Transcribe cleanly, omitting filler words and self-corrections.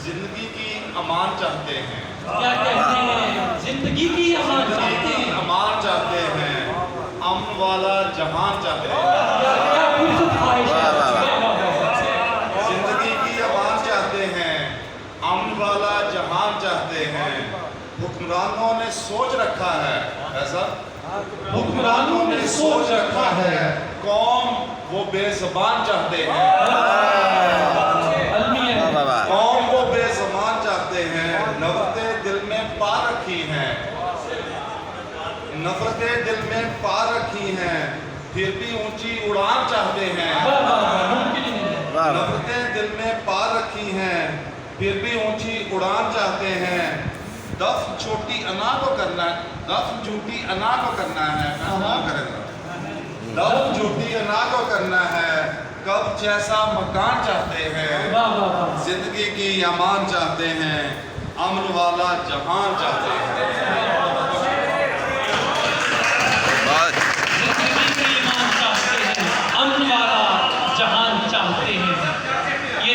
जिंदगी की अमान चाहते हैं। क्या कहते हैं? जिंदगी की अमान चाहते हैं। अमान चाहते हैं, अमन वाला जहान चाहते हैं। क्या खूबसूरत ख्वाहिश है। जिंदगी की अमान चाहते हैं, अमन वाला जहान चाहते हैं। हुक्मरानों ने सोच रखा है, ऐसा हुक्मरानों ने सोच रखा है, कौम वो बेज़बान चाहते हैं। कौम वो बेज़बान चाहते हैं, नफरतें दिल में पा रखी हैं, नफरतें दिल में पा रखी हैं, फिर भी ऊंची उड़ान चाहते हैं। नफरतें दिल में पा रखी हैं, फिर भी ऊंची उड़ान चाहते हैं। दफन छोटी अना को करना है, दफन झूठी अना को करना है, दफन झूठी अना को करना है। कब जैसा मकान चाहते हैं, जिंदगी की अमान चाहते हैं, अमन वाला जहान चाहते हैं।